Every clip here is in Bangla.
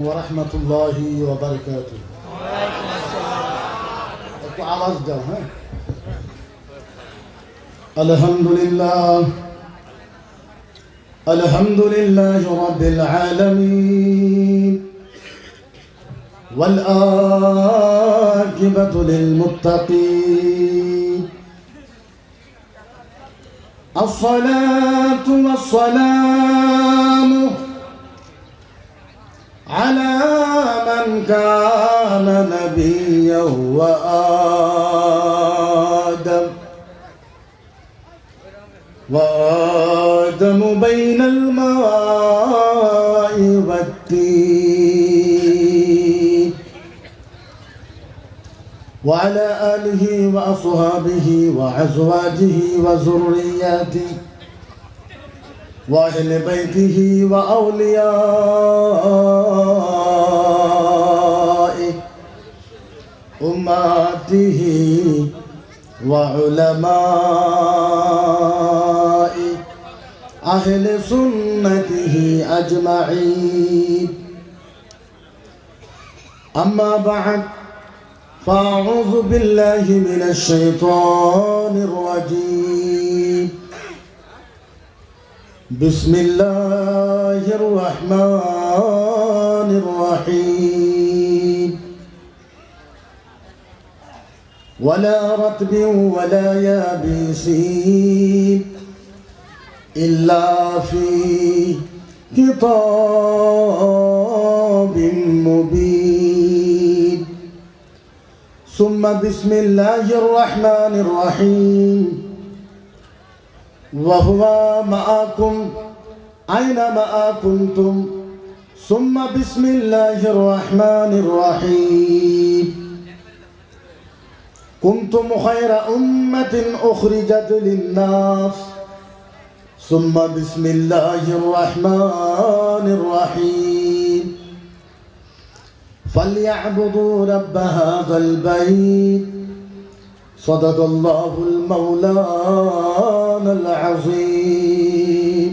ورحمة الله وبركاته. आवाज दो हैं। अल्हम्दुलिल्लाह रब्बिल आलमीन वल आक़िबतु लिल मुत्तक़ीन अस्सलातु वस्सलामु अला मन कान नबिय्यन व आदम बैनल माइ वत्तीन व अला आलिहि व अस्हाबिहि व अज़वाजिहि व ज़ुर्रिय्यतिहि वअहल बैतिहि व औलियाए उम्मतिहि व उलमाए अहले सुन्नतिहि अजमईन अम्मा बअद फ़अऊज़ु बिल्लाहि मिनश शैतानिर रजीम बिस्मिल्लाहिर रहमानिर रहीम वला रत्बिन वला याबिसीन इल्ला फी किताबिन मुबीन सुम्मा बिस्मिल्लाहिर रहमानिर रहीम वहुवा मआकुम ऐनमा कुन्तुम सुम्मा बिस्मिल्लाहिर रहमानिर रहीम कुन्तुम खैरा उम्मतिन उखरिजत लिन्नास सुम्मा बिस्मिल्लाहिर रहमानिर रहीम फल्यअबुदू रब्ब हाज़ल बैत सदक़ल्लाहुल मौलानल अज़ीम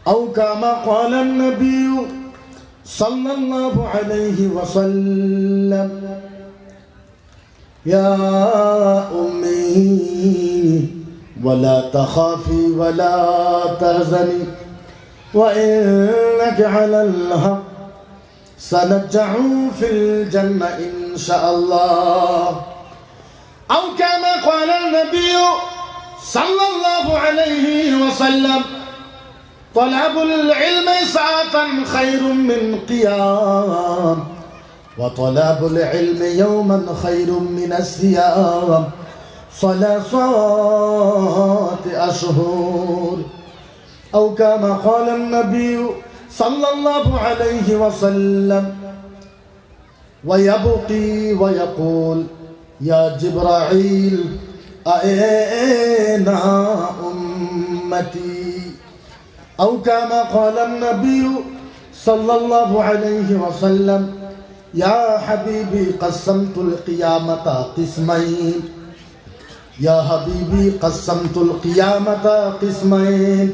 औ कमा क़ाल नबी सल्लल्लाहु अलैहि वसल्लम या उम्मी वला तख़ाफ़ी वला तहज़नी व इन्नका अलल हक़ सनजअू फिल जन्नह इंशाअल्लाह औ कमा क़ाल नबी सल्लल्लाहु अलैहि वसल्लम तलबुल इल्मि साअतन खैरुम मिन क़ियाम व तलबुल इल्मि यौमन खैरुम मिनस सियाम सलासात अशहुर औ कमा क़ाल नबी सल्लल्लाहु अलैहि वसल्लम वयबकी वयक़ूल या जिब्राईल अएना उम्मती औ कमा क़ाल नबी सल्लल्लाहु अलैहि वसल्लम या हबीबी क़स्समतुल क़ियामता क़िस्मैन या हबीबी क़स्समतुल क़ियामता क़िस्मैन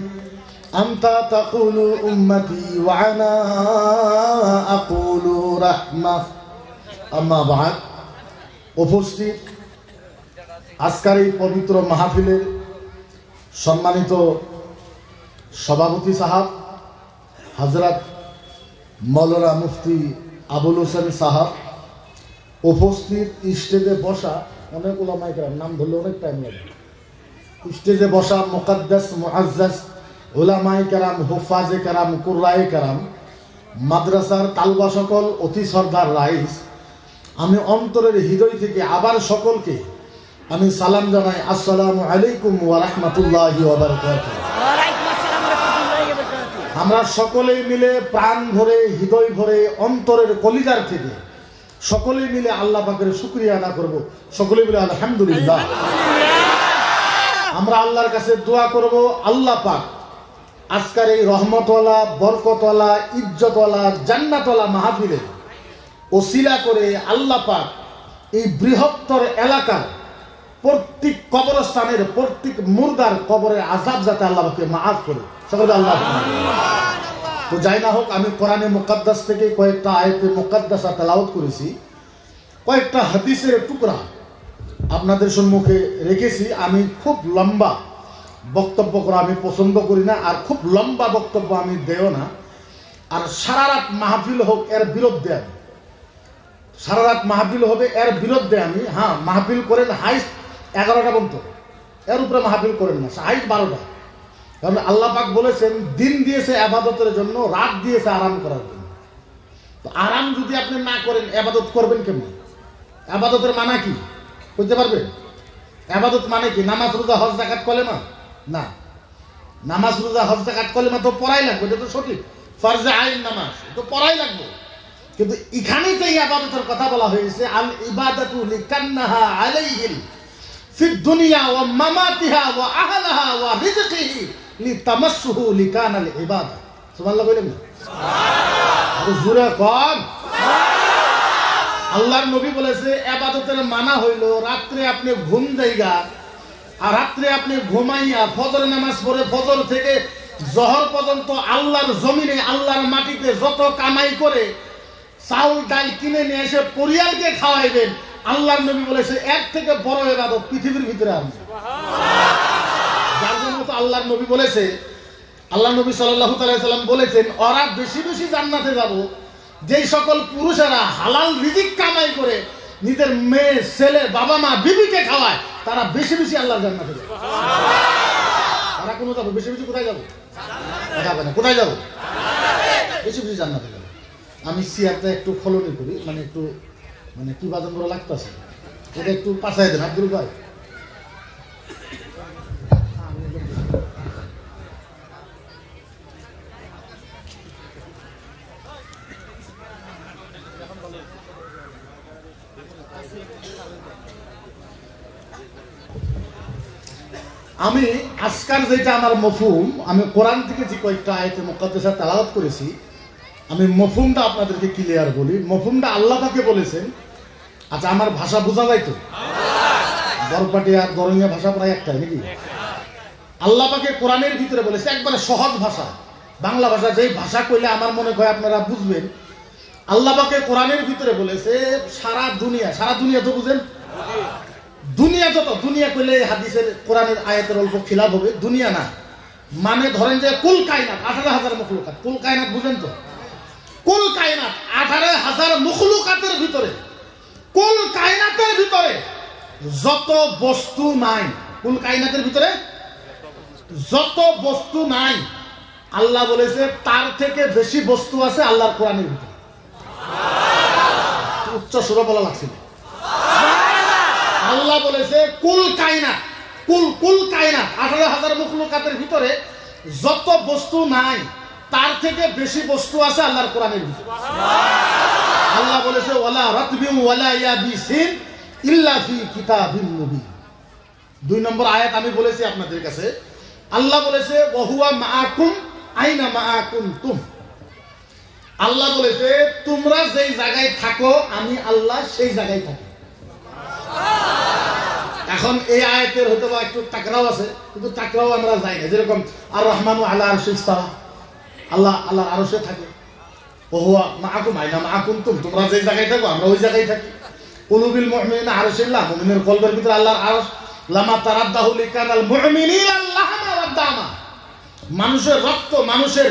अंता तक़ूलु उम्मती व अना अक़ूलु रहमा अम्मा बाद उपस्थित आजकेर এই पवित्र মাহফিলের सम्मानित सभापति साहब हजरत मौलाना मुफ्ती आबुल হোসেন साहब उपस्थित स्टेजे बसा अनेक उलामाए केराम नाम धरले अनेक टाइम लागे स्टेजे बसा मुक़द्दस मुअज़्ज़ज़ उलामाए केराम हुफ़ाज़े केराम कुर्राए केराम माद्रासार तालबा सकल अति श्रद्धार राइस आमी अंतरेर हृदय थेके आबार सकलके आमी सालाम जानाई अस्सलामु आलैकुम व रहमतुल्लाहि व बाराकातुहू। आमरा सकलेई मिले प्राण भरे हृदय भरे अंतरेर कलिजार थेके सकलेई मिले आल्लाह पाकेर शुक्रिया आदा करब। सकलेई मिले आलहामदुलिल्लाह। आमरा आल्लाहर काछे दुआ करब आल्लाह पाक आजकेर এই রহমতওয়ালা বরকতওয়ালা ইজ্জতওয়ালা জান্নাতওয়ালা মাহফিলে ওসিলা করে আল্লাহ পাক এই বৃহত্তর এলাকার প্রত্যেক কবরস্থানের প্রত্যেক মুর্দার কবরের আযাব যাতে আল্লাহ পাক মাফ করে সকলে আল্লাহ তো যাই না হোক, আমি কোরআনে মুকাদ্দাস থেকে কয়েকটা আয়াতে মুকাদ্দাসা তেলাওয়াত করেছি, কয়েকটা হাদিসের টুকরা আপনাদের সম্মুখে রেখেছি। আমি খুব লম্বা বক্তব্য করা আমি পছন্দ করি না, আর খুব লম্বা বক্তব্য আমি দেও না। আর সারা রাত মাহফিল হোক এর বিরুদ্ধে আমি, সারা রাত মাহফিল হবে এর বিরুদ্ধে আমি। হ্যাঁ, মাহফিল করেন হাইস্ট 11টা পর্যন্ত, এর উপরে মাহফিল করেন না, হাইস্ট 12টা। কারণ আল্লাহ পাক বলেছেন দিন দিয়েছে আবাদতের জন্য, রাত দিয়েছে আরাম করার জন্য। তো আরাম যদি আপনি না করেন, আবাদত করবেন কেমন? আবাদতের মানা কি বুঝতে পারবেন? আবাদত মানে কি? নামাজ রোজা হজ যাকাত কলেমা না। নামাজ রোজা হজ যাকাত কলেমা তো পড়াই লাগবে, এটা তো সঠিক, ফরজে আইন নামাজ তো পড়াই লাগবে। কিন্তু এখানেই তো এই আবাদতের কথা বলা হয়েছে, আল ইবাদাতু লিকান্নাহা আলাইহিল ফিদ দুনিয়া ওয়া মামাতিহা ওয়া আহলাহা ওয়া রিজকিহি লিতামাসসুহু লিকানাল ইবাদা। সুবহানাল্লাহ বলেন না? সুবহানাল্লাহ। আর জোরে কোন আল্লাহর নবী বলেছে ইবাদতের মানা হইল রাত্রে আপনি ঘুম যাইগা, আর রাত্রে আপনি ঘুমাইয়া ফজর নামাজ পড়ে ফজর থেকে জহর পর্যন্ত আল্লাহর জমিনে আল্লাহর মাটিতে যত কামাই করে চাউল ডাল কিনে নিয়ে এসে পরিবারকে খাওয়াইবেন। আল্লাহর নবী বলেছে এর থেকে বড় ইবাদত পৃথিবীর ভিতরে আর নেই। যার জন্য তো আল্লাহর নবী বলেছে, আল্লাহ নবী সাল্লাল্লাহু আলাইহি সাল্লাম বলেছেন, ওরা বেশি বেশি জান্নাতে যাব যেই সকল পুরুষেরা হালাল রিজিক কামাই করে নিজের মেয়ে ছেলে বাবা মা বিবিকে খাওয়ায়, তারা বেশি বেশি আল্লাহর জান্নাতে যাবে। তারা কোন যাবো? বেশি বেশি কোথায় যাবো? কোথায় যাবো? বেশি বেশি জান্নাতে যাবো। আমি সিয়ারটা একটু খলনি করি, মানে একটু মানে কি বাদন করা লাগতেছে, এটা একটু পাশাই দেন আব্দুল ভাই। আমি আজকাল যেটা আমার মফহুম, আমি কোরআন থেকে যে কয়েকটা আয়াতে মুকাদ্দাসা তেলাওয়াত করেছি, আমি মফহুমটা আপনাদেরকে ক্লিয়ার বলি। মফহুমটা আল্লাহ পাকে বলেছেন। আচ্ছা, আমার ভাষা বোঝা যায় তো? বরপাটি আর দরঙ্গিয়া ভাষা প্রায় একটাই নাকি? আল্লাহ পাকে কোরআনের ভিতরে বলেছে একবারে সহজ ভাষা, বাংলা ভাষা, যেই ভাষা কইলে আমার মনে হয় আপনারা বুঝবেন। আল্লাহ পাকে কোরআনের ভিতরে বলেছে সারা দুনিয়া, সারা দুনিয়া তো বুঝেন, দুনিয়া যত, দুনিয়া কইলে হাদিসের কোরআনের আয়াতের অল্প খিলাফ হবে। দুনিয়া না মানে ধরেন যে কুল কায়নাত 18,000 মখলুকাত, কুল কায়নাত বুঝেন তো? কুল কায়নাত 18,000 মখলুকাতের ভিতরে, কুল কায়নাতের ভিতরে যত বস্তু নাই, কুল কায়নাতের ভিতরে যত বস্তু নাই, আল্লাহ বলেছে তার থেকে বেশি বস্তু আছে আল্লাহর কোরআনের ভিতরে। উচ্চ সুরে বলা লাগছিল। আল্লাহ বলেছে কুল কায়নাত, কুল কায়নাত 18,000 মখলুকাতের ভিতরে যত বস্তু নাই তার থেকে বেশি বস্তু আছে আল্লাহর কোরআনের ভিতরে। আল্লাহ বলেছে ওয়ালা রাতবিন ওয়ালা ইয়াবিসিন ইল্লা ফি কিতাবিন মুবিন। 2 নম্বর আয়াত আমি বলেছি আপনাদের কাছে। আল্লাহ বলেছে ওয়া হুয়া মাআকুম আইনা মা কুনতুম। আল্লাহ বলেছে তোমরা যেই জায়গায় থাকো আমি আল্লাহ সেই জায়গায় থাকি। এখন এই আয়াতের হয়তো বা একটু টাকরাও আছে, কিন্তু টাকরাও আমরা যাই না। যেরকম আর রহমানু আলা আরশিস ইস্তাওয়া, আল্লাহ আল্লাহর আরশে থাকে। ওয়া হুয়া মাআকুম আইনা মা কুনতুম, তোমরা যেই জায়গায় থাকো আমরা ওই জায়গায় থাকি। কুলুবিল মুমিনিনা আরশিল্লাহ, মুমিনের কলবের ভিতরে আল্লাহর আরশ। লামা তারাদ্দাহু লিকানাল মুমিনিনা আল্লাহমা ওয়াদামা, মানুষের রক্ত, মানুষের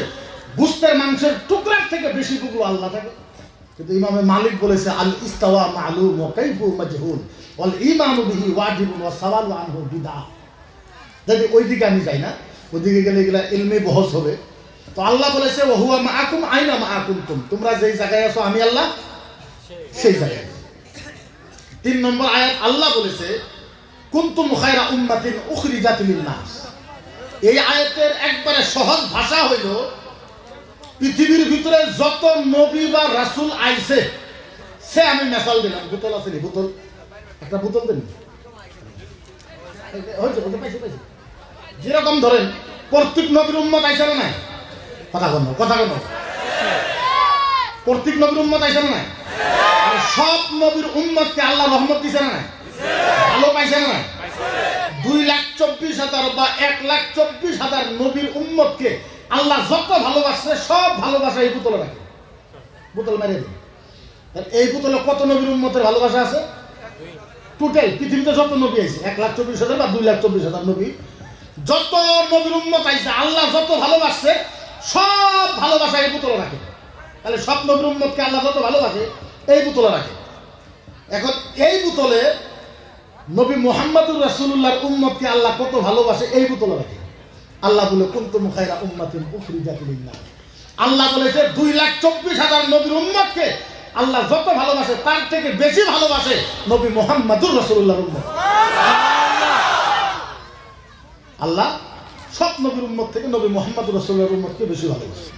গুস্তের মাংসের টুকরার থেকে বেশি টুকরো আল্লাহ থাকে। কিন্তু ইমামে মালিক বলেছে আল ইস্তাওয়া মালুম ওয়া কাইফু মাজহুল ওয়াল ঈমানু বিহি ওয়াজিবুন ওয়া সাওয়ালু আনহু বিদআহ। যদি ওইদিকে আমি যাই না, ওইদিকে গেলে এগুলা ইলমি বহস হবে। তো আল্লাহ বলেছে ওয়া হুয়া মাআকুম আইনা মা কুনতুম, তোমরা যেই জায়গায় আছো আমি আল্লাহ সেই জায়গায়। 3 নম্বর আয়াত আল্লাহ বলেছে কুনতুম খায়রা উম্মাতিন উখরিজাত লিন-নাস। এই আয়াতের একবারে সহজ ভাষা হইল পৃথিবীর ভিতরে যত নবী বা রাসূল আইছে, সে আমি মেসাল দিলাম। বোতল আছে নি? বোতল, একটা বোতল দেন। যেরকম ধরেন প্রত্যেক নবীর উম্মত আইছে না নাই? কথা বল, কথা বল। প্রত্যেক নবীর উম্মত আইছে না নাই? আর সব নবীর উম্মতকে আল্লাহ রহমত দিছে না নাই? ভালো পাইছে না নাই? 2,24,000 বা 1,24,000 নবীর উম্মতকে আল্লাহ যত ভালোবাসছে সব ভালোবাসা এই বোতলে রাখে, বোতল মেরে দিন। এই বোতলে কত নবীর উম্মতের ভালোবাসা আছে? টোটাল পৃথিবীতে যত নবী আছে 1,24,000 বা 2,24,000 নবী, যত নবীর উম্মত আইছে আল্লাহ যত ভালোবাসছে সব ভালোবাসা এই বোতলে রাখে। তাহলে সব নবীর উম্মতকে আল্লাহ যত ভালোবাসে এই বোতলে রাখে। এখন এই বোতলে নবী মুহাম্মদুর রাসূলুল্লাহর উম্মতকে আল্লাহ কত ভালোবাসে এই বোতলে রাখে। আল্লাহ বলে কুনতুম খায়রা উম্মাতিন উখরিজাত লিন-নাস। আল্লাহ বলেছে 2,24,000 নবীর উম্মতকে আল্লাহ যত ভালোবাসে তার থেকে বেশি ভালোবাসে নবী মুহাম্মদুর রাসূলুল্লাহর উম্মত। আল্লাহ সব নবীর উম্মত থেকে নবী মুহাম্মদুর রাসূলুল্লাহর উম্মতকে বেশি ভালোবাসে।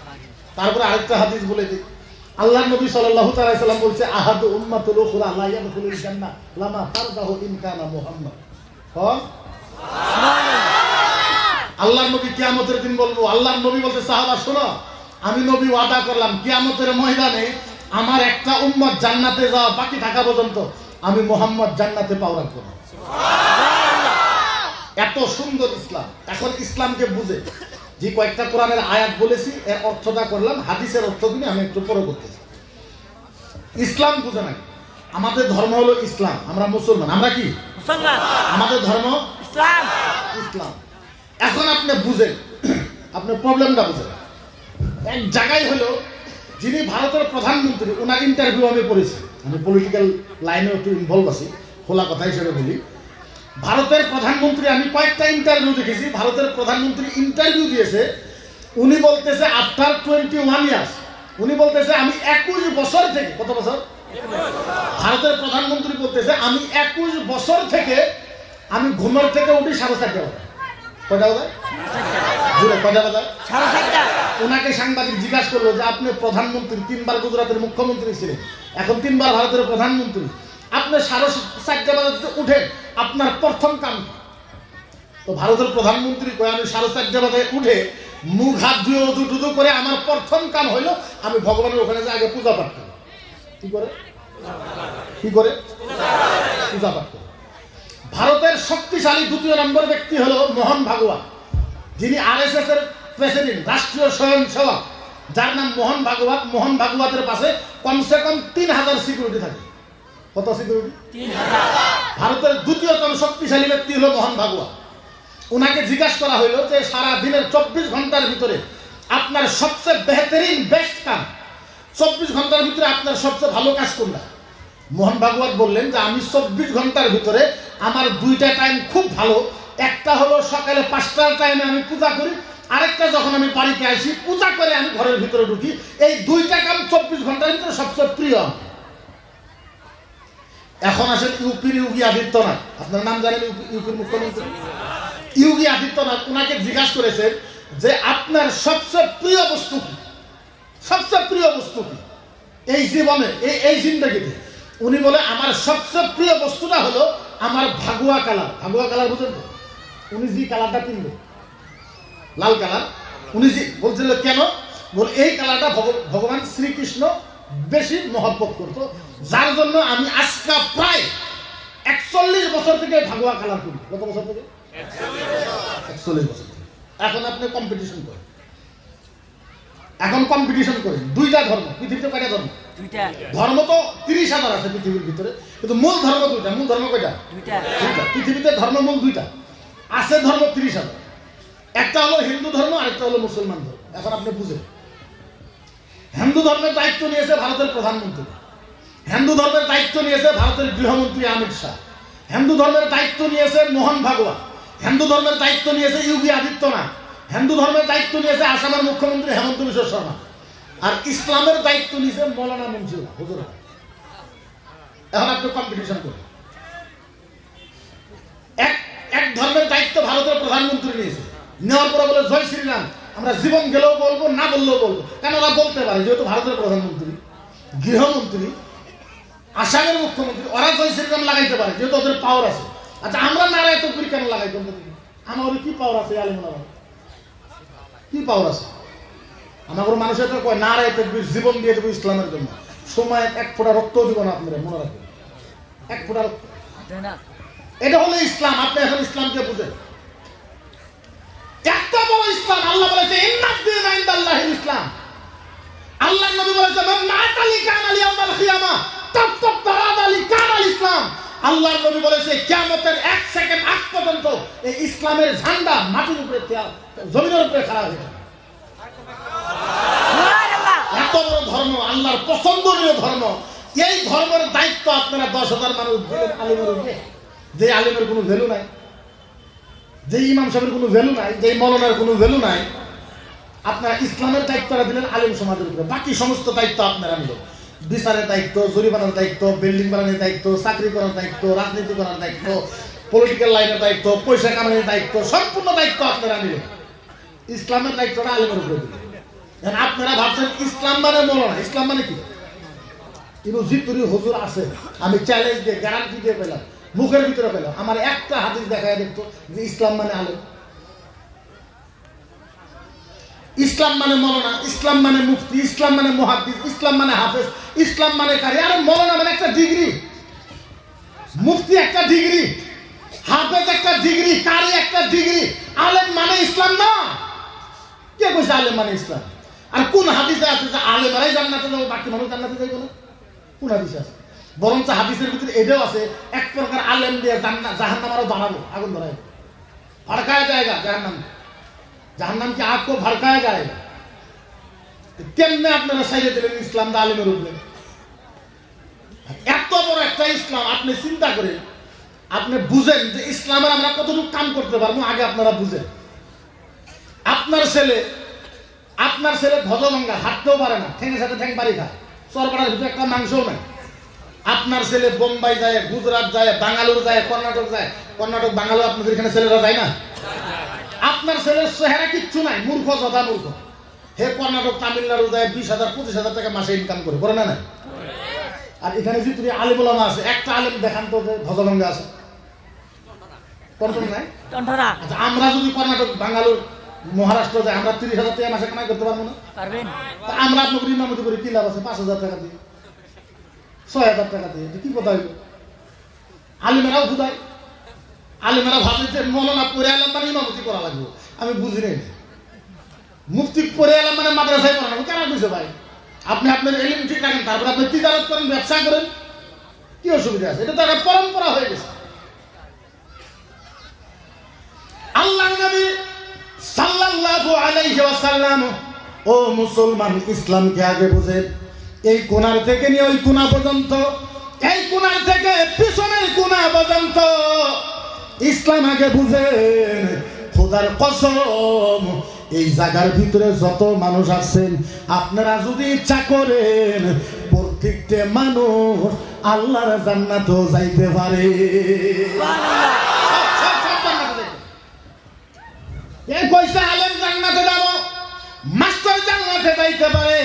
তারপরে আরেকটা হাদিস বলে দিই, আল্লাহর নবী সাল্লাল্লাহু তাআলা সাল্লাম বলছে আহাদু উম্মাতুল উখরা লা ইয়াদখুলুল জান্নাহ লামা ফারদাহু ইন কানা মুহাম্মদ। আল্লাহর নবী কিয়ামতের দিন বলবো, আল্লাহর নবী বলতে সাহাবা শোনো, আমি নবী ওয়াদা করলাম কিয়ামতের ময়দানে আমার একটা উম্মত জান্নাতে যাওয়া বাকি থাকা পর্যন্ত আমি মুহাম্মদ জান্নাতে পাও রাখবো না। এত সুন্দর ইসলাম। এখন ইসলামকে বুঝে যে কয়েকটা কোরআনের আয়াত বলেছি এর অর্থটা করলাম, হাদিসের অর্থ কিন্তু আমি একটু পরে করতেছি। ইসলাম বুঝে না, আমাদের ধর্ম হলো ইসলাম, আমরা মুসলমান। আমরা কি মুসলমান? আমাদের ধর্ম ইসলাম। ইসলাম। এখন আপনি বুঝেন, আপনার প্রবলেমটা বুঝেন। এক জায়গায় হলো যিনি ভারতের প্রধানমন্ত্রী, ওনার ইন্টারভিউ আমি পড়েছি, আমি পলিটিক্যাল লাইনে একটু ইনভলভ আছি, খোলা কথা হিসেবে বলি। ভারতের প্রধানমন্ত্রী আমি কয়েকটা ইন্টারভিউ দেখেছি, ভারতের প্রধানমন্ত্রী ইন্টারভিউ দিয়েছে, উনি বলতেছে আফটার 21 ইয়ার্স, উনি বলতেছে আমি 21 বছর থেকে, কত বছর? ভারতের প্রধানমন্ত্রী বলতেছে আমি 21 বছর থেকে আমি ঘুমের থেকে উঠি 4:30 বাজে। কয়টা বাজে? কয়টা বাজে? 4:30। ওনাকে সাংবাদিক জিজ্ঞাসা করলো যে আপনি প্রধানমন্ত্রী, 3 বার গুজরাটের মুখ্যমন্ত্রী ছিলেন, এখন 3 বার ভারতের প্রধানমন্ত্রী, আপনি 4:30 বাজে উঠেন, আপনার প্রথম কাম কি? তো ভারতের প্রধানমন্ত্রী কয় আমি 4:30 বাজে উঠে মুখ হাত ধুয়ে উদু টুদু করে আমার প্রথম কাম হইলো আমি ভগবানের ওখানে যে আগে পূজা পাঠ করি। কি করে? কি করে? পূজা পাঠ করি। ভারতের শক্তিশালী 2 নম্বর ব্যক্তি হলো মোহন ভাগবত, যিনি আরএসএস এর প্রেসিডেন্ট, রাষ্ট্রীয় স্বয়ংসেবক, যার নাম মোহন ভাগবত। মোহন ভাগবতের পাশে কমসে কম 3,000 সিকিউরিটি থাকে। কত সিকিউরিটি? 3,000। ভারতের 2য়তম শক্তিশালী ব্যক্তি হলো মোহন ভাগবত। ওনাকে জিজ্ঞাসা করা হইল যে সারা দিনের 24 ঘন্টার ভিতরে আপনার সবচেয়ে বেহতরিন বেস্ট কাম, 24 ঘন্টার ভিতরে আপনার সবচেয়ে ভালো কাজ কোনটা? মোহন ভাগবত বললেন যে আমি 24 ঘন্টার ভিতরে আমার 2টা টাইম খুব ভালো, একটা হলো সকালে 5টার টাইমে আমি পূজা করি, আরেকটা যখন আমি বাড়িতে আসি পূজা করে আমি ঘরের ভিতরে ঢুকি, এই 2টা কাম 24 ঘন্টার ভিতরে সবচেয়ে প্রিয়। এখন আসেন ইউপির যোগী আদিত্যনাথ, আপনার নাম জানেন? ইউপির মুখ্যমন্ত্রী যোগী আদিত্যনাথ। ওনাকে জিজ্ঞাসা করেছেন যে আপনার সবচেয়ে প্রিয় বস্তু কি, সবচেয়ে প্রিয় বস্তু কি এই জীবনে, এই জিন্দগিতে? উনি বলে আমার সবচেয়ে প্রিয় বস্তুটা হলো আমার ভাগুয়া কালার। ভাগুয়া কালার বুঝেন তো? উনি যে কালারটা কিনবে লাল কালার, উনি যে বলছিল কেন? বলে এই কালারটা ভগবান শ্রীকৃষ্ণ বেশি মহব্বত করতো, যার জন্য আমি আজকে প্রায় 41 বছর থেকে ভাগুয়া কালার করি। কত বছর থেকে? 41 বছর থেকে। এখন আপনি কম্পিটিশন করেন, এখন কম্পিটিশন করেন। 2টা ধর্ম পৃথিবীতে, কয়টা ধর্ম? 2টা। ধর্ম তো 30,000 আছে পৃথিবীর ভিতরে, কিন্তু মূল ধর্ম 2টা। মূল ধর্ম কয়টা? 2টা। পৃথিবীতে ধর্ম মূল 2টা আছে, ধর্ম 30,000। একটা হলো হিন্দু ধর্ম, আরেকটা হলো মুসলমান ধর্ম। এখন আপনি বুঝেন, হিন্দু ধর্মের দায়িত্ব নিয়েছে ভারতের প্রধানমন্ত্রী, হিন্দু ধর্মের দায়িত্ব নিয়েছে ভারতের গৃহমন্ত্রী অমিত শাহ, হিন্দু ধর্মের দায়িত্ব নিয়েছে মোহন ভাগবত, হিন্দু ধর্মের দায়িত্ব নিয়েছে যোগী আদিত্যনাথ, হিন্দু ধর্মের দায়িত্ব নিয়েছে আসামের মুখ্যমন্ত্রী হেমন্ত বিশ্ব শর্মা, আর ইসলামের দায়িত্ব নিয়েছে মৌলানা মনসুর হুজুর। এখন আপনি কম্পিটিশন করেন। এক ধর্মের দায়িত্ব ভারতের প্রধানমন্ত্রী নিয়েছে, নেওয়ার পরে বলে জয় শ্রীরাম, আমরা জীবন গেলেও বলবো, না বললেও বলবো। কেন? ওরা বলতে পারে, যেহেতু ভারতের প্রধানমন্ত্রী, গৃহমন্ত্রী, আসামের মুখ্যমন্ত্রী, ওরা জয় শ্রীরাম লাগাইতে পারে, যেহেতু ওদের পাওয়ার আছে। আচ্ছা আমরা নারায় তকবীর কেন লাগাই? আমার কি পাওয়ার আছে? আলেমুলামা কি পাওয়ার আছে? আমার মানুষের তো কয় নারায় তকবীর, জীবন দিয়ে দেবো ইসলামের জন্য, সময় 1 ফোঁটা রক্ত দিব না আপনারা, মনে রাখবেন, 1 ফোঁটা রক্ত। এটা হলো ইসলাম। আপনি এখন ইসলামকে বুঝেন। এত বড় ইসলাম। আল্লাহ বলেছে ইন্নাদ দীনা ইনদাল্লাহিল ইসলাম। আল্লাহর নবী বলেছে মান মাতালি কানা লিয়াউমাল কিয়ামা তারাদালি কানাল ইসলাম। আল্লাহর নবী বলেছে কিয়ামতের 1 সেকেন্ড আগ পর্যন্ত এই ইসলামের ঝান্ডা মাটির উপরে জমিনের উপরে খাড়া হয়ে যাবে। সুবহানাল্লাহ। এত বড় ধর্ম, আল্লাহর পছন্দনীয় ধর্ম। এই ধর্মের দায়িত্ব আপনারা 10,000 মানুষ দিলেন আলেমের উপরে, যে আলেমের কোনো ভ্যালু নাই, যে ইমাম সাহেবের কোনো ভ্যালু নাই, যে মৌলানার কোনো ভ্যালু নাই। আপনারা ইসলামের দায়িত্বটা দিলেন আলেম সমাজের উপরে, বাকি সমস্ত দায়িত্ব আপনারা নিলেন। বিচারের দায়িত্ব, জরিমানার দায়িত্ব, বিল্ডিং বানানোর দায়িত্ব, চাকরি করার দায়িত্ব, রাজনীতি করার দায়িত্ব, পলিটিক্যাল লাইনের দায়িত্ব, পয়সা কামানোর দায়িত্ব, সম্পূর্ণ দায়িত্ব আপনারা নিলেন। ইসলামের দায়িত্বটা আলেমের উপরে দিলেন। আপনারা ভাবছেন ইসলাম মানে মৌলানা। ইসলাম মানে কি? জিতুরি হুজুর আছে, আমি চ্যালেঞ্জ দিয়ে গ্যারান্টি দিয়ে পেলাম, মুখের ভিতরে পেলাম, আমার একটা হাদিস দেখায় দেখতো যে ইসলাম মানে আলেম, ইসলাম মানে মৌলানা, ইসলাম মানে মুফতি, ইসলাম মানে মুহাদ্দিস, ইসলাম মানে হাফেজ, ইসলাম মানে কারি। আরে মৌলানা মানে একটা ডিগ্রি, মুফতি একটা ডিগ্রি, হাফেজ একটা ডিগ্রি, কারি একটা ডিগ্রি। আলেম মানে ইসলাম না। কে কইছে আলেম মানে ইসলাম? আর কোন হাদিসে আছে যে আলেমরাই জান্নাতে যাবে, বাকি মানুষ জান্নাতে যাইবে না? কোন হাদিসে আছে? বরঞ্চ হাদিসের ভিতরে এটাও আছে এক প্রকার আলেম দিয়ে জাহান্নাম আরো বানাবো, আগুন ধরায় ভড়কায়া জায়গা জাহান্নাম। জাহান্নাম কি আগ কো ভড়কায়া জায়গা। কেমনে আপনারা সাইরে দিলেন ইসলাম দা আলেমের উপরে? এত বড় একটা ইসলাম, আপনি চিন্তা করেন, আপনি বুঝেন যে ইসলামের আমরা কতটুকু কাম করতে পারবো। আগে আপনারা বুঝেন, আপনার ছেলে ধ্বজভঙ্গা, হাঁটতেও পারে না, ঠেঙের সাথে ঠ্যাং বাড়ি খায়, সরকারের ভিতরে একটা মাংসও নাই। আপনার ছেলে বোম্বাই যায়, গুজরাট যায়, বাঙ্গালোর যায়, কর্ণাটক যায়। কর্ণাটক বাঙ্গালোর আপনাদের এখানে ছেলেরা যায় না? আপনার ছেলের চেহারা কিচ্ছু নাই, মূর্খ যথা মূর্খ। হে কর্ণাটক তামিলনাড়ু যায় 20,000 25,000 টাকা মাসে ইনকাম করে, করে না? আর এখানে যদি আলেম ওলামা আছে, একটা আলেম দেখান তো যে ধ্বজভঙ্গা আছে, নাই? আচ্ছা, আমরা যদি কর্ণাটক বাঙ্গালোর মহারাষ্ট্র যায়, আমরা 30,000 টাকা মাসে কামাই করতে পারবো না? আমরা আপনাকে ইমামতি করি, কি লাভ আছে? 5,000 টাকা দিয়ে, 6,000 টাকা দিয়ে, কি কথা হইল? আলিমেরাও খুদায়, আলিমেরা ভাবে যে মৌলানা পড়ে আলাম মানে ইমামতি করা লাগবে। আমি বুঝি নাই, মুফতি পড়ে আলাম মানে মাদ্রাসায় পড়া লাগবে। কেন বুঝে ভাই? আপনি আপনার এলিম ঠিক রাখেন, তারপরে আপনি তিজারত করেন, ব্যবসা করেন, কি অসুবিধা আছে? এটা তো একটা পরম্পরা হয়ে গেছে। আল্লাহর নবী সাল্লাল্লাহু আলাইহি ওয়াসাল্লাম, ও মুসলমান, ইসলামকে আগে বুঝেন। এই কোণার থেকে নিয়ে ওই কোণা পর্যন্ত, এই কোণার থেকে পিছনের কোণা পর্যন্ত ইসলাম আগে বুঝেন। খোদার কসম, এই জায়গার ভিতরে যত মানুষ আছেন, আপনারা যদি ইচ্ছা করেন প্রত্যেকটা মানুষ আল্লাহর জান্নাতেও যাইতে পারে। আলেম জান্নাতে যাব, মাস্টার জান্নাতে যাইতে পারে,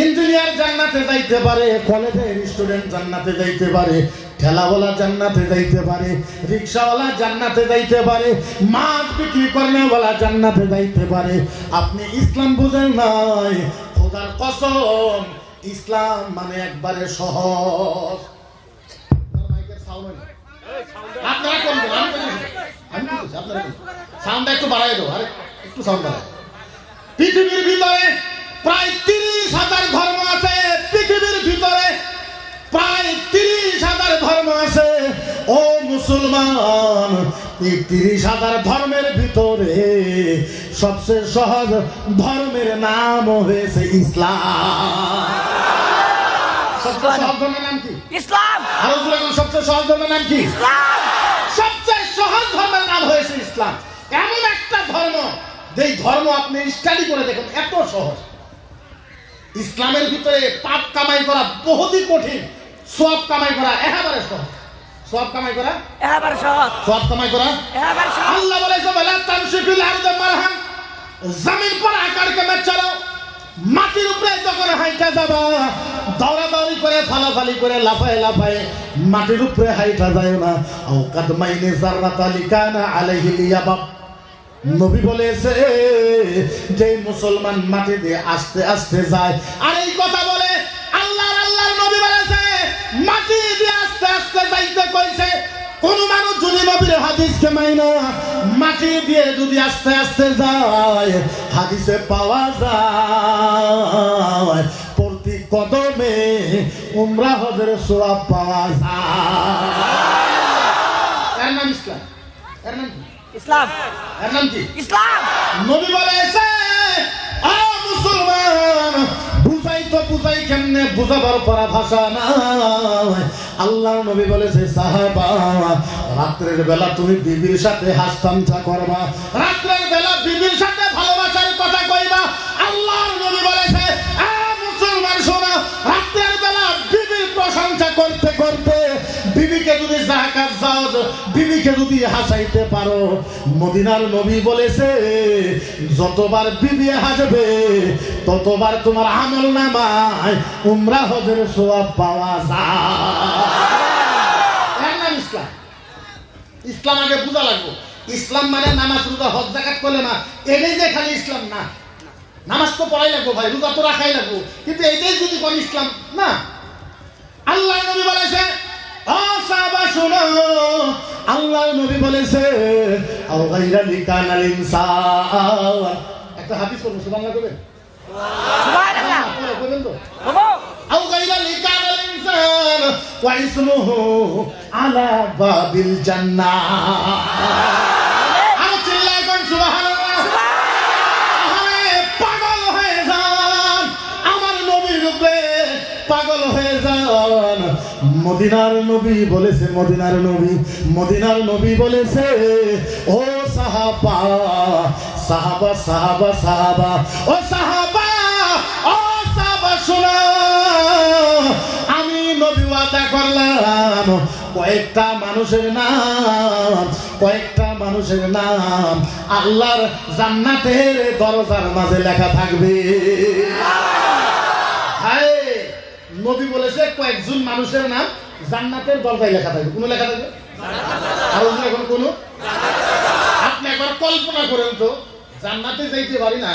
ইঞ্জিনিয়ার জান্নাতে যাইতে পারে, কলেজের স্টুডেন্ট জান্নাতে যাইতে পারে, ঠেলাওয়ালা জান্নাতে যাইতে পারে, রিক্সাওয়ালা জান্নাতে যাইতে পারে, মাছ বিক্রি করেওয়ালা জান্নাতে যাইতে পারে। আপনি ইসলাম বুঝেন নাই। খোদার কসম, ইসলাম মানে একবারে সহজ। আপনারা কোন আপনারা সাউন্ডটা একটু বাড়াই দাও, আরে একটু সাউন্ড বাড়াই। পৃথিবীর ভিতরে প্রায় 30,000 ধর্ম আছে। পৃথিবীর ভিতরে প্রায় 30,000 ধর্ম আছে। ও মুসলমান, এই 30,000 ধর্মের ভিতরে সবচেয়ে সহজ ধর্মের নাম হয়েছে ইসলাম। সবচেয়ে সহজ ধর্মের নাম কি? ইসলাম। আরো বলুন, সবচেয়ে সহজ ধর্মের নাম কি? ইসলাম। সবচেয়ে সহজ ধর্মের নাম হয়েছে ইসলাম। এমন একটা ধর্ম, যেই ধর্ম আপনি স্টাডি করে দেখুন এত সহজ। ইসলামের ভিতরে পাপ কামাই করা বহুতই কঠিন, সওয়াব কামাই করা একেবারে সহজ। সওয়াব কামাই করা একেবারে সহজ। সওয়াব কামাই করা একেবারে সহজ। আল্লাহ বলেছে ওয়ালা তামশিকুল আরদে মারহাম, জমিন पर आकर के मत चलो। মাটির উপরে যখন হাইটা যাবা, দৌড়াদৌড়ি করে, ফালাফালি করে, লাফায় লাফায় মাটির উপরে হাইটা যায় না। আও কাদমাইনে জাররাত লিকানা আলাইহি লিয়াবাব। নবী বলেছে যে মুসলমান মাটি দিয়ে আস্তে আস্তে যায়। আর এই কথা বলে আল্লাহর নবী বলেছে মাটি দিয়ে আস্তে আস্তে যাইতে কইছে। কোন মানুষ যদি নবীর হাদিসকে মাইনা মাটি দিয়ে যদি আস্তে আস্তে যায়, হাদিসে পাওয়া যায় প্রতি কদমে উমরা হজের সওয়াব পাওয়া যায়। এর নাম ইসলাম। এর নাম কি? ইসলাম। এর নাম কি? ইসলাম। নবী বলেছে, ও মুসলমান, বুঝাই তো বুঝাই কেমনে, বুঝাবার পরা ভাষা না। আল্লাহর নবী বলেছে, সাহাবা, রাত্রের বেলা তুমি বিবির সাথে হাসতামচা করবা, রাত্রের বেলা বিবির সাথে ভালোবাসার কথা কইবা। আল্লাহর নবী বলেছে, মুসলমান শোনো, রাত্রের বেলা বিবির প্রশংসা করতে করতে বিবিকে যদি জাকাত দাও, বিবিকে যদি হাসাইতে পারো, মদিনার নবী বলেছে যতবার বিবি হাসবে ততবার তোমার আমল নামায় উমরা হজের সওয়াব পাওয়া যায়। ইসলাম। ইসলাম আগে বুঝা লাগবে। ইসলাম মানে নামাজ, রোজা, হজ, যাকাত করলে না, এটাই যে খালি ইসলাম না। নামাজ তো পড়াই লাগবো ভাই, রোজা তো রাখাই লাগবো, কিন্তু এটাই যদি কোন ইসলাম না। আল্লাহ নবী বলেছে, ও সাহাবা শুনো, আল্লাহর নবী বলেছে, আও গায়রা লিকানাল ইনসান। একটা হাদিস পড়ো, সুবহানাল্লাহ কইবেন? সুবহানাল্লাহ পড়ো, কইবেন তো? আও গায়রা লিকানাল ইনসান ওয়া ইসমুহু আলা বাবিল জান্নাহ। আর চিল্লায় কোন সুবহানাল্লাহ। আরে পাগল হয়ে যান, আমার নবীর উপরে পাগল হয়ে যান। মদিনার নবী বলেছে, মদিনার নবী বলেছে, ও সাহাবা সাহাবা সাহাবা সাহাবা, ও সাহাবা শোনো, আমি নবী ওয়াদা করলাম কয়েকটা মানুষের নাম আল্লাহর জান্নাতের দরজার মাঝে লেখা থাকবে। হায়, নবী বলেছে কয়েকজন মানুষের নাম জান্নাতের দরজায় লেখা থাকবে। কোন লেখা থাকবে? আর এখন কোন? আপনি একবার কল্পনা করেন তো, জান্নাতে যাইতে পারি না,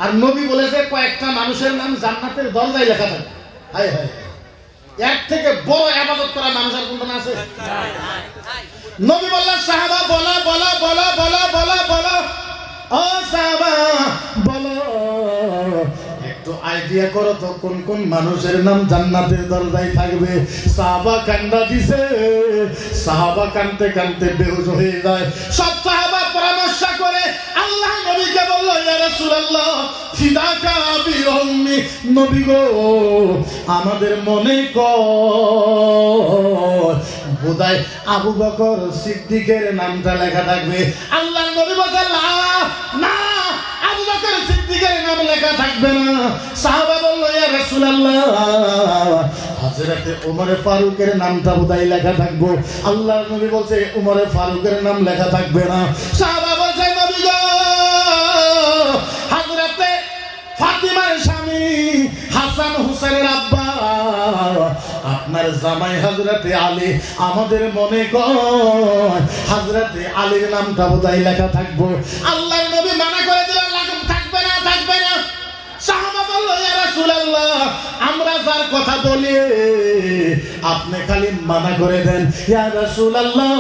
আর নবী বলেছে কয়েকটা মানুষের নাম জান্নাতের দরজায় লেখা থাকবে। হায় হায়, এর থেকে বড় ইবাদত করা মানুষ আর কোনটা আছে? নবী বললেন, সাহাবা বলো বলো বলো বলো বলো বলো, ও সাহাবা বলো, একটু আইডিয়া করো তো কোন কোন মানুষের নাম জান্নাতের দরজায় থাকবে। সাহাবা কান্দা দিছে, সাহাবা কানতে কানতে বেহুশ হয়ে যায়। সব সাহাবা পরামর্শ করে আল্লাহ নবীকে বলল, ইয়া রাসূলুল্লাহ ফিদাকা আবি ওয়া উম্মি, নবী গো আমাদের মনে কর বোধহয় আবু বকর সিদ্দিকের নামটা লেখা থাকবে। আল্লাহ নবী বলেন, না, আবু বকর সিদ্দিকের নাম লেখা থাকবে না। সাহাবা বলল, ইয়া রাসূলুল্লাহ হযরতে ওমর ফারুকের নামটা বোধহয় লেখা থাকবে। আল্লাহ নবী বলছে ওমর ফারুকের নাম লেখা থাকবে না। সাহাবা বলছে, নবী গো হযরতে ফাতিমার স্বামী হাসান হুসাইনের আব্বা আপনার জামাই হযরতে আলী, আমাদের মনে কর হযরতে আলীর নামটা বোধহয় লেখা থাকবে। আল্লাহর নবী মানা করে দিলেন, থাকবে না, থাকবে না। সাহাবা বলল, ইয়া রাসূলুল্লাহ আমরা যার কথা বলি আপনি খালি মানা করে দেন। ইয়া রাসূলুল্লাহ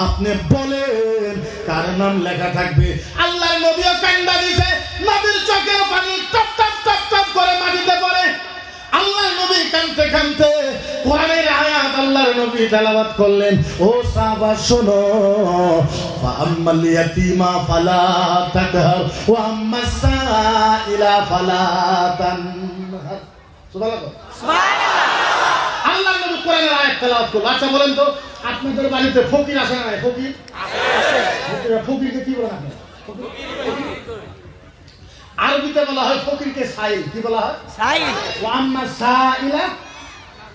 আপনি বলেন কার নাম লেখা থাকবে। আল্লাহর নবীও কান্দা দিছে, নবীর চোখের পানি টপ টপ টপ টপ করে মাটিতে পড়ে। আল্লাহর নবী কাঁদতে কাঁদতে কোরআনের আয়াত আল্লাহর নবী তেলাওয়াত করলেন। ও সাহাবা শোনো, ফাআম্মাল ইয়াতীমা ফালা তাকহার ওয়া আম্মাস সাইলা ফালা তানহার। সুবহানাল্লাহ, সুবহানাল্লাহ। আল্লাহর নবী কোরআনের আয়াত তেলাওয়াত করলেন। আচ্ছা বলেন তো, আপনাদের বাড়িতে ফকির আছে না? ফকির আছে। ফকিরকে কি বলেন আপনি? আরবিতে বলা হয় ফকিরকে সাইল। কি বলা হয়? সাইল। ওয়া আম্মা সাইলা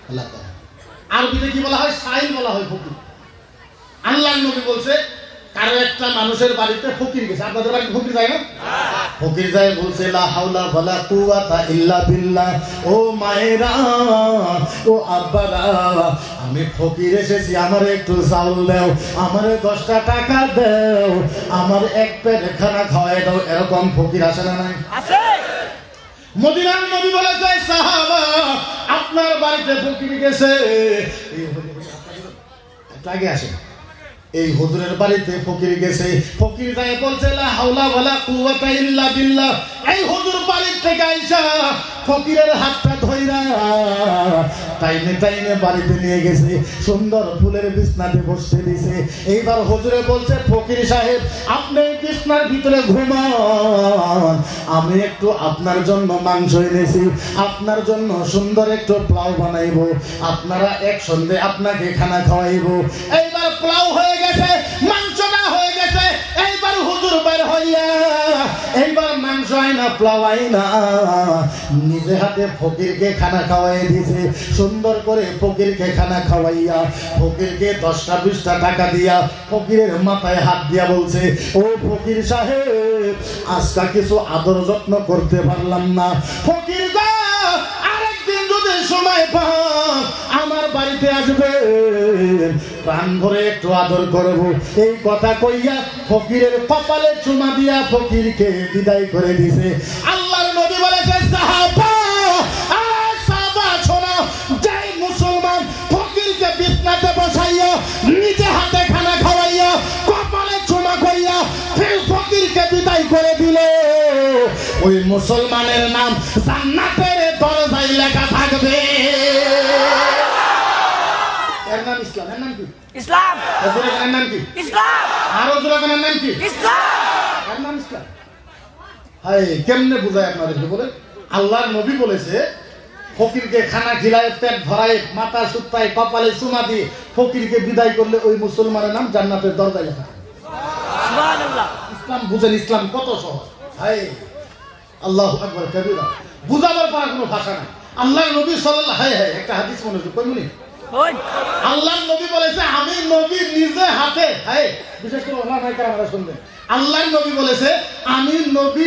আল্লাহ তাআলা। আরবিতে কি বলা হয়? সাইল বলা হয় ফকির। আল্লাহর নবী বলছে কারো একটা মানুষের বাড়িতে ফকির গেছে। আপনাদের বাড়িতে ফকির যায় না? ফকির যায়, বলছে লা হাওলা ওয়ালা কুওয়াতা ইল্লা বিল্লাহ। ও মায়েরা, ও আব্বারা, আমি ফকির এসেছি, আমারে একটু চাউল দাও, আমারে 10টা টাকা দাও, আমার এক পেট খানা খাওয়াই দাও। এরকম ফকির আসে না? নাই? আছে। মদিনার নবী বলেছে, সাহাবা আপনার বাড়িতে ফকির গেছে। আগে আসেন। এই হুজুরের বাড়িতে ফকির গেছে, ফকির যায় বলছে লা হাওলা ওয়ালা কুওয়াতা ইল্লা বিল্লাহ। এই হুজুর বাড়ির থেকে আইসা ফকিরের হাতটা ধইরা টাইনে টাইনে বাড়িতে নিয়ে গেছে, সুন্দর ফুলের বিছনাতে বসতে দিছে। এইবার হুজুরে বলছে ফকির সাহেব আপনি বিছনার ভিতরে ঘুমান, আমি একটু আপনার জন্য মাংস এনেছি, আপনার জন্য সুন্দর একটু পোলাও বানাইবো, আপনারা একসঙ্গে আপনাকে খানা খাওয়াইবো। এইবার পোলাও হয়ে গেছে, মাংসটা হয়ে গেছে। এইবার হুজুর বের হইয়া এইবার মাংস আইনা পোলাও আইনা নিজে হাতে ফকিরকে খানা খাওয়াই দিছে। সুন্দর করে ফকিরকে খানা খাওয়াইয়া ফকিরকে 10টা 20টা টাকা দিয়া ফকিরের মাথায় হাত দিয়া বলছে ও ফকির সাহেব আজকা কিছু আদর যত্ন করতে পারলাম না, ফকির গো আরেকদিন যদি সময় পান আমার বাড়িতে আসবে, প্রাণ ভরে একটু আদর করব। এই কথা কইয়া ফকিরের কপালে চুমা দিয়া ফকিরকে বিদায় করে দিছে। আল্লাহর নবী বলেছে সাহাবা শোনো, যে মুসলমান ফকিরকে বিছনাতে বসাইয়া নিজে হাতে খানা খাওয়াইয়া কপালে চুমা কইয়া ফির ফকিরকে বিদায় করে দিল, ওই মুসলমানের নাম জান্নাতের দরজায় লেখা থাকবে। এর নাম ইসলাম। এর নাম কি? ইসলাম। এর নাম কি? ইসলাম। আরো জোরে নাম কি? ইসলাম। এর নাম ইসলাম। হাই কেমনে বুঝায় আপনাদেরকে বলে? আল্লাহর নবী বলেছে ফকিরকে খানা খিলায় পেট ভরায় মাথা সুত্তায় কপালে চুমা দিয়ে ফকিরকে বিদায় করলে ওই মুসলমানের নাম জান্নাতের দরজায় লেখা। সুবহানাল্লাহ। ইসলাম বুঝেন, ইসলাম কত সহজ। হাই আল্লাহু আকবার কবিরা, বুঝাবার পর কোনো ভাষা নাই। আল্লাহর নবী সাল্লাল্লাহু হাই হাই একটা হাদিস মনে হচ্ছে কইমুনি। আল্লাহর নবী বলেছে আমি নবী নিজে হাতে, হাই বিশেষ করে ওলামায়ে কেরামরা শুনবেন, আল্লাহর নবী বলেছে আমি নবী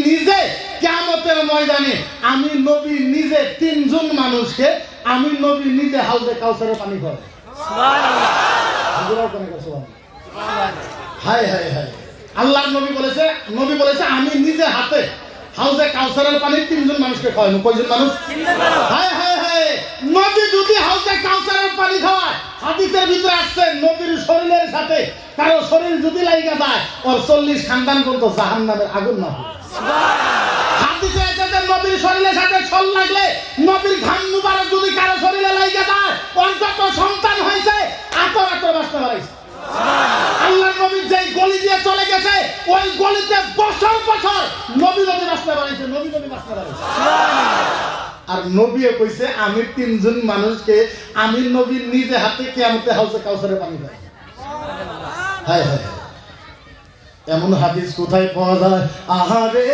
নিজে কিয়ামতের ময়দানে আমি নবী নিজে 3 জন মানুষকে আমি নবী নিজে হাউজে কাউসারের পানি খাওয়াবো। সুবহানাল্লাহ। সুবহানাল্লাহ। হায় হায় হায়, আল্লাহর নবী বলেছে আমি নিজে হাতে হাউজে কাউসারের পানি 3 জন মানুষকে খাওয়াবো। কয়জন মানুষ? 3 জন মানুষ। হায় হায় হায়, নবী যদি হাউজে কাউসারের পানি খাওয়ায়, হাদিসের ভিতরে আসছে নবীর শরীরের সাথে কারো শরীর যদি লাগা যায় ওর 40 খানদান পর্যন্ত জাহান্নামের আগুন না হয়। সুবহানাল্লাহ। হাদিসে আছে যে নবীর শরীরের সাথে ছল লাগলে নবীর ঘাম মুবারক যদি কারো শরীরে লাগা যায় ওর যত সন্তান হইছে আতর বাসনা বাড়াইছে। আল্লাহর নবী যেই গলি দিয়ে চলে গেছে ওই গলিতে বছর বছর নবী বাসনা বাড়াইছে। আর নবী কইছে আমি 3 জন মানুষকে আমি নবী নিজে হাতে কিয়ামতে হাউজে কাউসারে পানি দেব। হায় হায়, এমন হাদিস কোথায় পাওয়া যায়? আহারে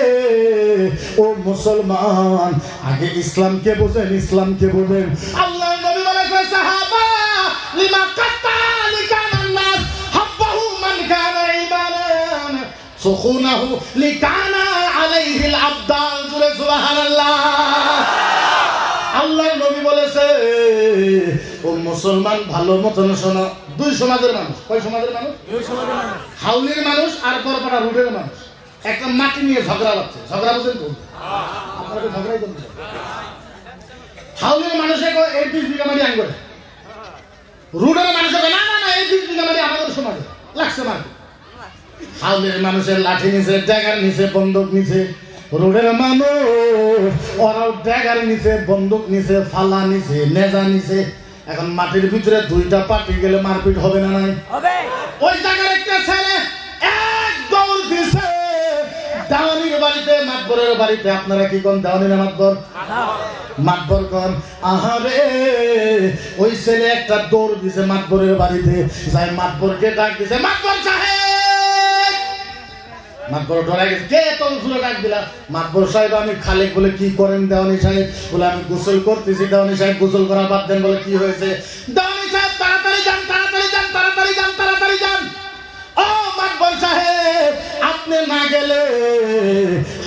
ও মুসলমান, আগে ইসলামকে বোঝেন, ইসলামকে বোঝেন। আল্লাহর নবী বলেছে সাহাবা লিমা কাতালিকা নাস হাব্বাহু মান কানা ঈমানান সুখুনাহু লিকানা আলাইহিল আবদাল। জুরে সুবহানাল্লাহ। আল্লাহর নবী বলেছে ও মুসলমান ভালো মতন শোনো, 2 সমাজের মানুষ। কয় সমাজের মানুষ? 2 সমাজের মানুষ। হাউলির মানুষ আর পরপাড়া রুটের মানুষ একটা মাটি নিয়ে ঝগড়া লাগছে। ঝগড়া বুঝেন তো? আপনারা ঝগড়াই করতে। হাউলির মানুষে কয় এই 20 বিঘা মাটি আঙ্গুরে, রুটের মানুষে কয় না না না এই 20 বিঘা মাটি আমাদের সমাজে লাগছে মাটি। হাউলির মানুষের লাঠি নিছে, ড্যাগার নিছে, বন্দুক নিছে। রোডের মানুষ ওরাও ড্যাগার নিছে, বন্দুক নিছে, ফালা নিছে, নেজা নিছে। এখন মাটির ভিতরে 2টা পার্টি গেলে মারপিট হবে না? নাই হবে। ওই জায়গার একটা ছেলে এক দৌড় দিছে দেওয়ানির বাড়িতে, মাতবরের বাড়িতে। আপনারা কি কোন দেওয়ানি না মাতবর? মাতবর কোন? আহারে ওই ছেলে একটা দৌড় দিছে মাতবরের বাড়িতে, যাই মাতবরকে ডাক দিছে মাতবর সাহেব। মাতবর ডরাই গেছে, কে তোর জোরে ডাক দিলা? মাতবর সাহেব আমি খালেক। বলে কি করেন দেওয়ানি সাহেব? বলে আমি গোসল করতেছি। দেওয়ানি সাহেব গোসল করা বাদ দেন। বলে কি হয়েছে? দেওয়ানি সাহেব তাড়াতাড়ি যান, তাড়াতাড়ি যান, তাড়াতাড়ি যান, তাড়াতাড়ি যান। ও মাতবর সাহেব আপনি না গেলে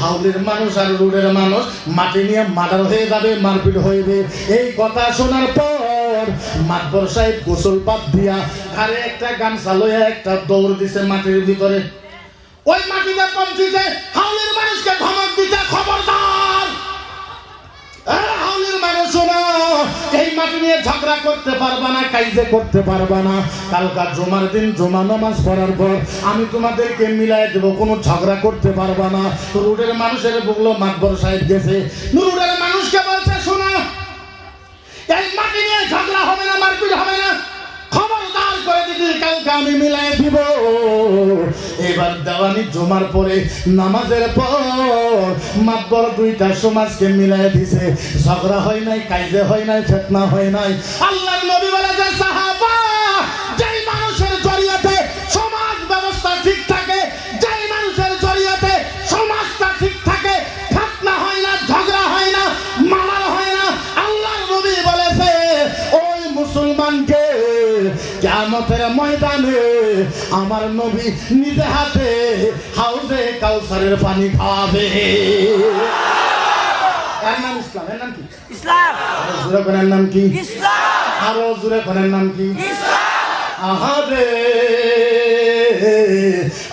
হাউলির মানুষ আর রোডের মানুষ মাটি নিয়ে মার্ডার হয়ে যাবে, মারপিট হইবে। এই কথা শোনার পর মাতবর সাহেব গোসল বাদ দিয়া ঘরে একটা গামছা লইয়া একটা দৌড় দিছে মাটির ভিতরে। ওই মাটিতে পৌঁছিছে, হাউলির মানুষকে ধমক দিতে খবরদার হাউলির মানুষ শোনো এই মাটি নিয়ে ঝগড়া করতে পারবা না, কাইজে করতে পারবা না। কালকা জুমার দিন জুমা নামাজ পড়ার পর আমি তোমাদেরকে মিলাই দেব, কোনো ঝগড়া করতে পারবা না। রোডের মানুষের বললো মাতবর সাহেব গেছে, রোডের মানুষকে বলছে শোনো, এই মাটি নিয়ে ঝগড়া হবে না, মারপিট হবে না, খবরদার করে দিদি, কালকে আমি মিলাই দিব। এবার দেওয়ানি জমার পরে নামাজের পর মাতবর দুইটা সমাজকে মিলাই দিছে। ঝগড়া হয় নাই, কাইজে হয় নাই, ফিতনা হয় নাই। আল্লাহর নবী বলে যে সাহাবা, যেই মানুষের জড়িয়েতে সমাজ ব্যবস্থা ঠিক থাকে, যেই মানুষের জড়িয়েতে সমাজটা ঠিক থাকে, ফিতনা হয় না, ঝগড়া হয় না, মারামারি হয় না। আল্লাহর নবী বলেছে ওই মুসলমানকে কিয়ামতের ময়দানে আমার নবী নিজে হাতে হাউজে কাউসারের পানি খাওয়াবে। এর নাম ইসলাম। এর নাম কি? ইসলাম। আরো জোরে করেন নাম কি? ইসলাম। আরো জোরে করেন নাম কি? ইসলাম। আহারে,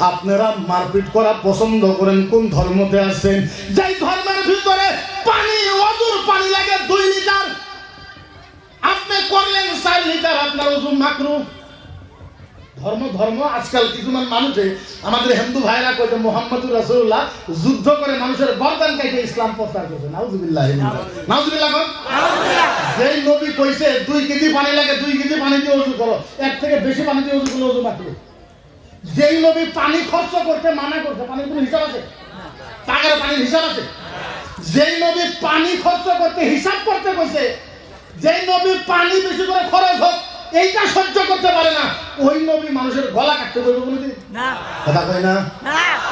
আপনারা মারপিট করা পছন্দ করেন, কোন ধর্মতে আছেন? যেই ধর্মের ভিতরে পানি, ওযুর পানি লাগে 2 লিটার, আপনি করলেন 4 লিটার, আপনার ওযু মাকরুহ। ধর্ম আজকাল কিছুমান মানুষে, আমাদের হিন্দু ভাইরা কয় যে মুহাম্মদুর রাসূলুল্লাহ যুদ্ধ করে মানুষের গর্দান কেটে ইসলাম প্রচার করেছে। নাউজুবিল্লাহ, নাউজুবিল্লাহ। যেই নবী কইছে 2 কেজি পানি লাগে, 2 কেজি পানি দিয়ে ওযু করো, এর থেকে বেশি পানি দিয়ে ওযু করলে ওযু মাকরুহ। যেই নবী পানি খরচ করতে মানা করছে, পানির কোনো হিসাব আছে? টাকার পানির হিসাব আছে? যেই নবী পানি খরচ করতে হিসাব করতে কইছে, যেই নবী পানি বেশি করে খরচ হোক এইটা সহ্য করতে পারে না, ওই নবী মানুষের গলা কাটতে বলবে কোনোদিন? না, কথা কয় না?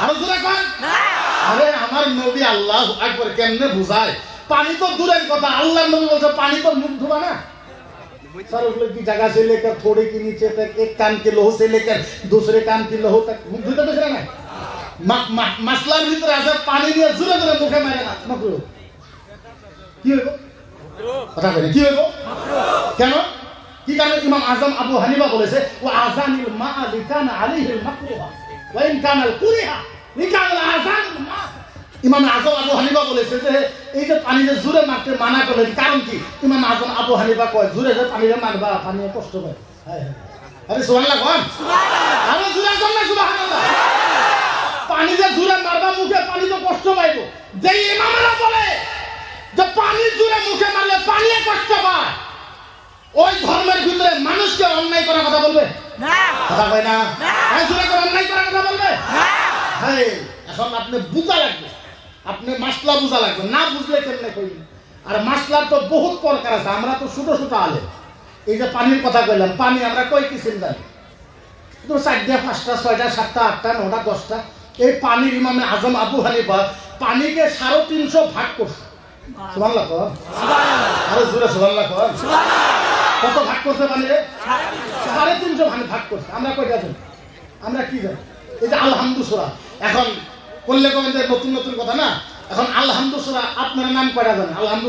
আরো জোরে কন। আরে আমার নবী আল্লাহু আকবার কেমনে বুঝায়? পানি তো দূরের কথা, আল্লাহর নবী বলছে পানি তো মুখ ধোবা না। सर उस लोग की जगह से लेकर थोड़े के नीचे तक, एक कान के लोह से लेकर दूसरे कान के लोह तक मुख धोते बचरा ना। मसलार भीतर আছে পানি দিয়ে জোরে জোরে মুখে মারে না, মাকরুহ। কি হইব? কথা কই কি হইব? কেন? কি কারণে? ইমাম আজম আবু হানিফা বলেছে ওয়া আযানিল মা লিকানা আলাইহিল মাকরুহা ওয়া ইন কানা আল কুরিহা লিকানা আল আযানিল মা। ইমাম আজম আবু হানিফা বলেছে যে এই যে পানিতে জোরে মারতে মানা করলেন, কারণ কি? ইমাম আজম আবু হানিফা কয় জোরে যে পানিতে মারবা, পানি কষ্ট পায়। আরে সুবহানাল্লাহ কোন? সুবহানাল্লাহ। আরে জোরে কোন না সুবহানাল্লাহ। পানি যে জোরে মারবা মুখে, পানি তো কষ্ট পাইবো। যে ইমামরা বলে যে পানি জোরে মুখে মারলে পানি কষ্ট পায়, ওই ধর্মের ভিতরে মানুষকে অন্যায় করার কথা বলবে না? কথা কয় না? এই জোরে করে অন্যায় করার কথা বলবে না? হ্যাঁ, এখন আপনি বুঝা লাগবে, আপনি মাসলা বুঝা লাগবে, না বুঝলে কেমনে কইবেন? আর মাসলার তো বহুত প্রকার আছে, আমরা তো ছোট ছোট আলে। এই যে পানির কথা কইলাম, পানি আমরা কয় কিসিম জানি? 4টা 5টা 6টা 7টা 8টা 9টা 10টা। এই পানির ইমাম আজম আবু হানিফা পানিকে 350 ভাগ করছে। সুবহানাল্লাহ কর। সুবহানাল্লাহ। আরে জোরে সুবহানাল্লাহ কর। সুবহানাল্লাহ। কত ভাগ করছে পানিরে? 350 ভাগ করছে। আমরা কয়টা জানি? আমরা কি জানি? এই যে আলহামদু সূরা, এখন করলে কমেন যে নতুন নতুন কথা না, এখন আলহামদু সূরা আপনার নাম কয়টা জানেন? আলহামদু